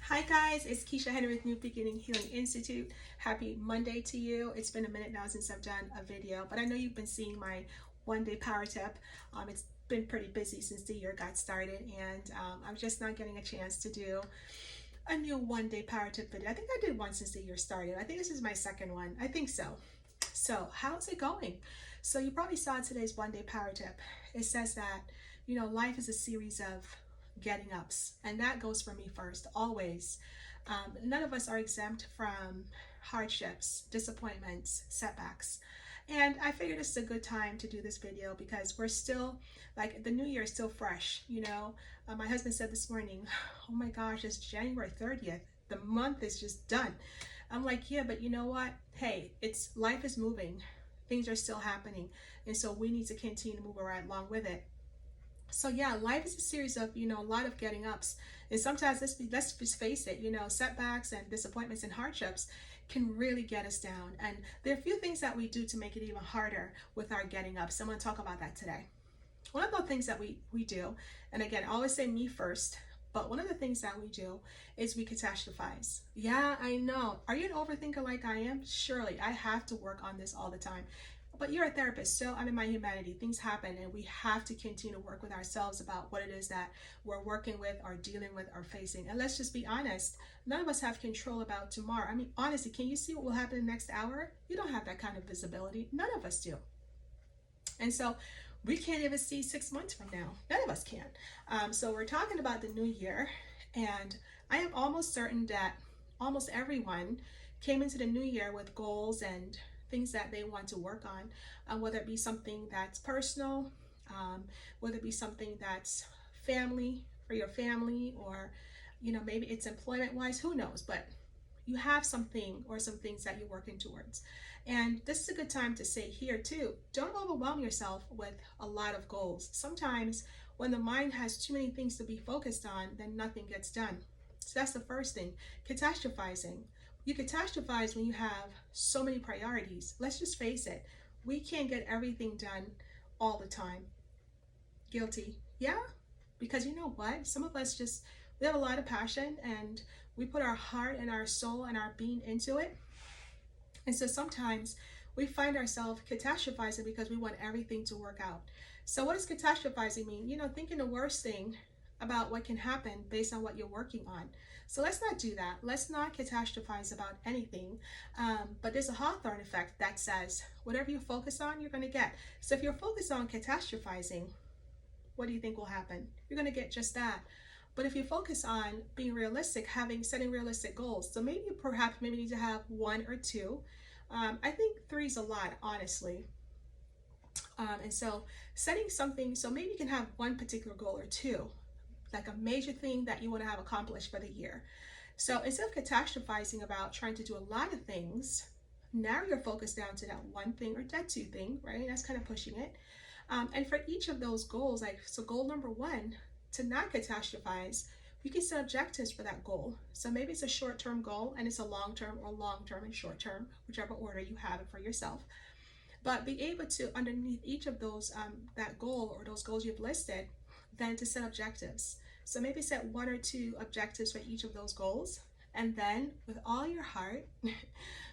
Hi guys, it's Keisha Henry with New Beginning Healing Institute. Happy Monday to you. It's been a minute now since I've done a video, but I know you've been seeing my one-day power tip. It's been pretty busy since the year got started, and I'm just not getting a chance to do a new one-day power tip video. I think I did one since the year started. I think this is my second one. I think so. So how's it going? So you probably saw today's one-day power tip. It says that, life is a series of getting ups, and that goes for me first, always. None of us are exempt from hardships, disappointments, setbacks. And I figured this is a good time to do this video because we're still, like, the new year is still fresh. My husband said this morning, oh my gosh, it's January 30th. The month is just done. I'm like, yeah, but you know what? Hey, life is moving. Things are still happening. And so we need to continue to move right along with it. So yeah, life is a series of, a lot of getting ups. And sometimes, let's just face it, setbacks and disappointments and hardships can really get us down. And there are a few things that we do to make it even harder with our getting ups. So I'm going to talk about that today. One of the things that we do, and again, I always say me first, but one of the things that we do is we catastrophize. Yeah, I know. Are you an overthinker like I am? Surely, I have to work on this all the time. But you're a therapist, so I'm in my humanity. Things happen, and we have to continue to work with ourselves about what it is that we're working with, or dealing with, or facing. And let's just be honest, none of us have control about tomorrow. I mean, honestly, can you see what will happen in the next hour? You don't have that kind of visibility. None of us do. And so we can't even see 6 months from now. None of us can. So we're talking about the new year, and I am almost certain that almost everyone came into the new year with goals and things that they want to work on, whether it be something that's personal, whether it be something that's family, for your family, or maybe it's employment wise, who knows, but you have something or some things that you're working towards. And this is a good time to say here too, don't overwhelm yourself with a lot of goals. Sometimes when the mind has too many things to be focused on, then nothing gets done. So that's the first thing. Catastrophizing. You catastrophize when you have so many priorities. Let's just face it, we can't get everything done all the time. Guilty. Yeah? Because you know what? Some of us we have a lot of passion, and we put our heart and our soul and our being into it. And so sometimes we find ourselves catastrophizing because we want everything to work out. So what does catastrophizing mean? Thinking the worst thing about what can happen based on what you're working on. So let's not do that. Let's not catastrophize about anything. But there's a Hawthorne effect that says whatever you focus on, you're going to get. So if you're focused on catastrophizing, what do you think will happen? You're going to get just that. But if you focus on being realistic, setting realistic goals, so maybe you need to have one or two. I think three is a lot, honestly. And so setting something, so maybe you can have one particular goal or two, like a major thing that you want to have accomplished for the year. So instead of catastrophizing about trying to do a lot of things, narrow your focus down to that one thing or that two thing, right? That's kind of pushing it. And for each of those goals, so goal number one, to not catastrophize, you can set objectives for that goal. So maybe it's a short-term goal, and it's a long-term, or long-term and short-term, whichever order you have it for yourself. But be able to, underneath each of those, that goal or those goals you've listed, then to set objectives. So maybe set one or two objectives for each of those goals, and then with all your heart,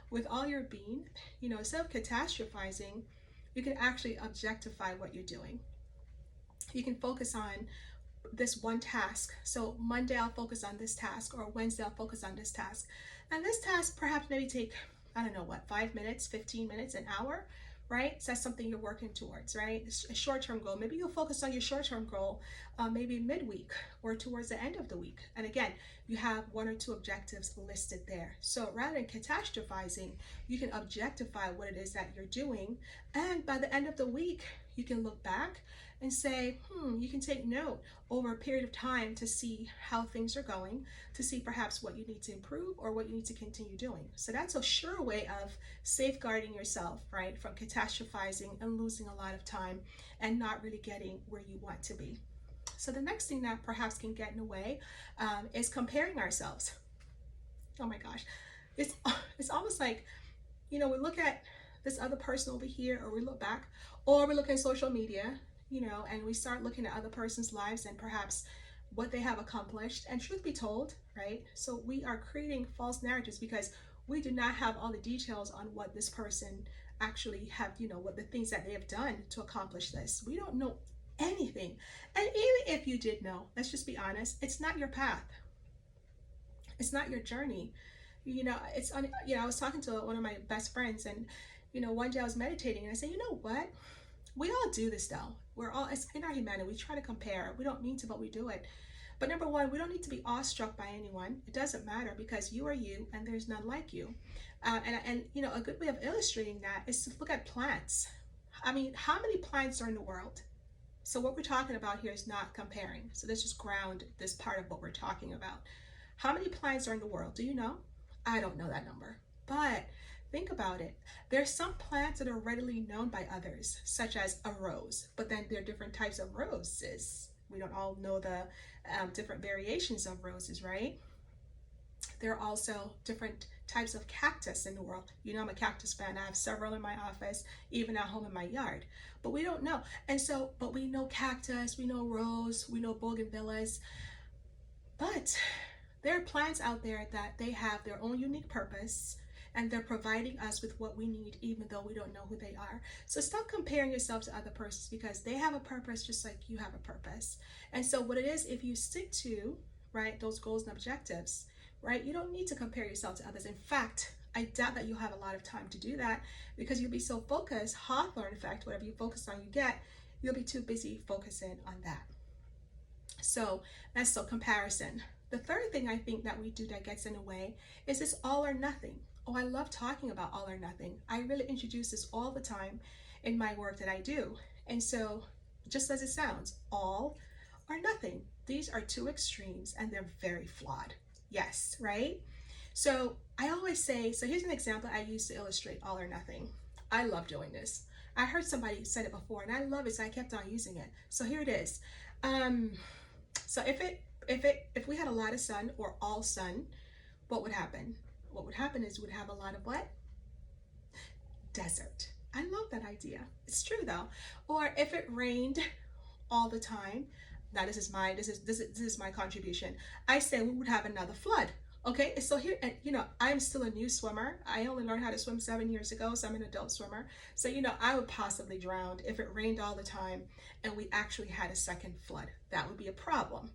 with all your being, instead of catastrophizing, you can actually objectify what you're doing. You can focus on this one task. So Monday I'll focus on this task, or Wednesday I'll focus on this task. And this task perhaps maybe take, 5 minutes, 15 minutes, an hour, right? So that's something you're working towards, right? A short-term goal. Maybe you'll focus on your short-term goal maybe midweek or towards the end of the week. And again, you have one or two objectives listed there. So rather than catastrophizing, you can objectify what it is that you're doing. And by the end of the week, you can look back and say, you can take note over a period of time to see how things are going, to see perhaps what you need to improve or what you need to continue doing. So that's a sure way of safeguarding yourself, right, from catastrophizing and losing a lot of time and not really getting where you want to be. So the next thing that perhaps can get in the way is comparing ourselves. Oh my gosh, it's almost like, we look at this other person over here, or we look back, or we look at social media, and we start looking at other person's lives, and perhaps what they have accomplished. And truth be told, right? So we are creating false narratives because we do not have all the details on what this person actually have, what the things that they have done to accomplish this. We don't know anything. And even if you did know, let's just be honest, it's not your path. It's not your journey. I was talking to one of my best friends, and one day I was meditating and I said, you know what? We all do this though. It's in our humanity. We try to compare. We don't mean to, but we do it. But number one, we don't need to be awestruck by anyone. It doesn't matter because you are you and there's none like you. And a good way of illustrating that is to look at plants. I mean, how many plants are in the world? So what we're talking about here is not comparing. So let's just ground this part of what we're talking about. How many plants are in the world? Do you know? I don't know that number. But think about it. There are some plants that are readily known by others, such as a rose. But then there are different types of roses. We don't all know the different variations of roses, right? There are also different types of cactus in the world. I'm a cactus fan. I have several in my office, even at home in my yard. But we don't know. But we know cactus, we know rose, we know bougainvilleas. But there are plants out there that they have their own unique purpose, and they're providing us with what we need, even though we don't know who they are. So stop comparing yourself to other persons because they have a purpose just like you have a purpose. And so what it is, if you stick to, right, those goals and objectives, right, you don't need to compare yourself to others. In fact, I doubt that you'll have a lot of time to do that because you'll be so focused, Hawthorne effect, whatever you focus on, you get, you'll be too busy focusing on that. So that's comparison. The third thing I think that we do that gets in the way is this all or nothing. Oh, I love talking about all or nothing. I really introduce this all the time in my work that I do. And so just as it sounds, all or nothing. These are two extremes and they're very flawed. Yes, right? So I always say, so here's an example I use to illustrate all or nothing. I love doing this. I heard somebody said it before and I love it, so I kept on using it. So here it is. So if we had a lot of sun or all sun, what would happen? What would happen is we'd have a lot of what? Desert. I love that idea. It's true though. Or if it rained all the time, now this is my contribution. I say we would have another flood. Okay, so here, I'm still a new swimmer. I only learned how to swim 7 years ago, so I'm an adult swimmer. So, I would possibly drown if it rained all the time and we actually had a second flood. That would be a problem.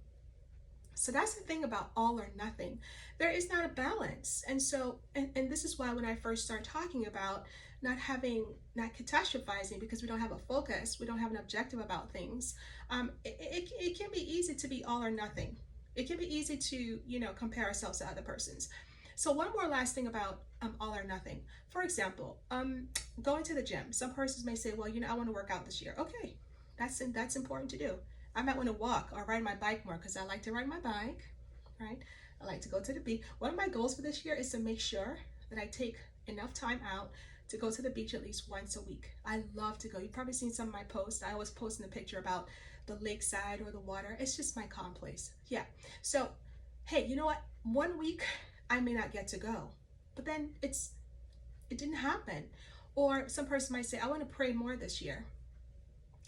So that's the thing about all or nothing. There is not a balance. And so, and this is why when I first start talking about not catastrophizing because we don't have a focus, we don't have an objective about things, it can be easy to be all or nothing. It can be easy to, compare ourselves to other persons. So one more last thing about all or nothing. For example, going to the gym. Some persons may say, well, I want to work out this year. Okay, that's important to do. I might want to walk or ride my bike more because I like to ride my bike, right? I like to go to the beach. One of my goals for this year is to make sure that I take enough time out to go to the beach at least once a week. I love to go. You've probably seen some of my posts. I always post in a picture about the lakeside or the water. It's just my calm place. Yeah. So, hey, you know what? 1 week I may not get to go, but then it didn't happen. Or some person might say, I want to pray more this year.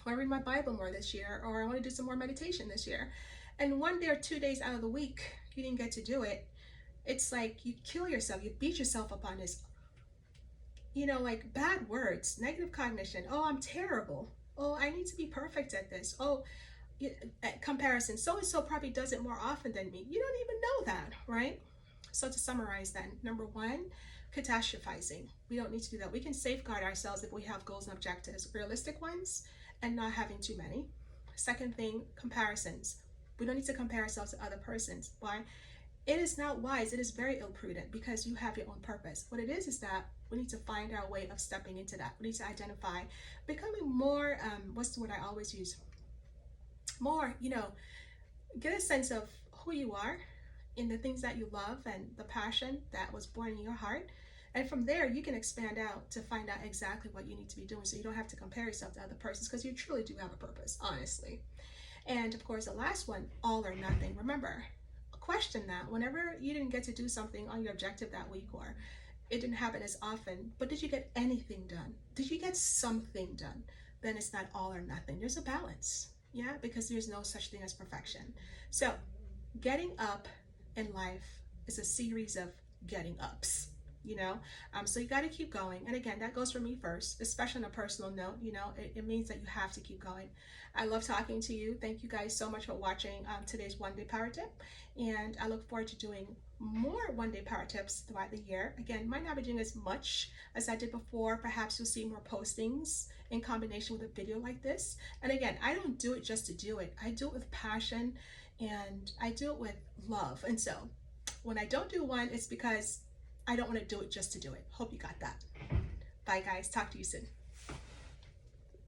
I want to read my Bible more this year, or I want to do some more meditation this year. And 1 day or 2 days out of the week, you didn't get to do it. It's like you kill yourself, you beat yourself up on this, like bad words, negative cognition. Oh, I'm terrible. Oh, I need to be perfect at this. Oh, comparison. So-and-so probably does it more often than me. You don't even know that, right? So to summarize then, number one, catastrophizing. We don't need to do that. We can safeguard ourselves if we have goals and objectives, realistic ones, and not having too many. Second thing, comparisons. We don't need to compare ourselves to other persons. Why? It is not wise. It is very ill-prudent because you have your own purpose. What it is that we need to find our way of stepping into that. We need to identify, becoming more, what's the word I always use? More, get a sense of who you are in the things that you love and the passion that was born in your heart. And from there, you can expand out to find out exactly what you need to be doing so you don't have to compare yourself to other persons because you truly do have a purpose, honestly. And of course, the last one, all or nothing. Remember, question that whenever you didn't get to do something on your objective that week or it didn't happen as often, but did you get anything done? Did you get something done? Then it's not all or nothing. There's a balance. Yeah, because there's no such thing as perfection. So getting up in life is a series of getting ups, you know. So you got to keep going, and again, that goes for me first, especially on a personal note. You know, it means that you have to keep going. I love talking to you. Thank you guys so much for watching today's one day power tip, and I look forward to doing more one day power tips throughout the year. Again, might not be doing as much as I did before. Perhaps you'll see more postings in combination with a video like this. And again, I don't do it just to do it. I do it with passion, and I do it with love. And so when I don't do one, it's because I don't want to do it just to do it. Hope you got that. Bye guys, talk to you soon.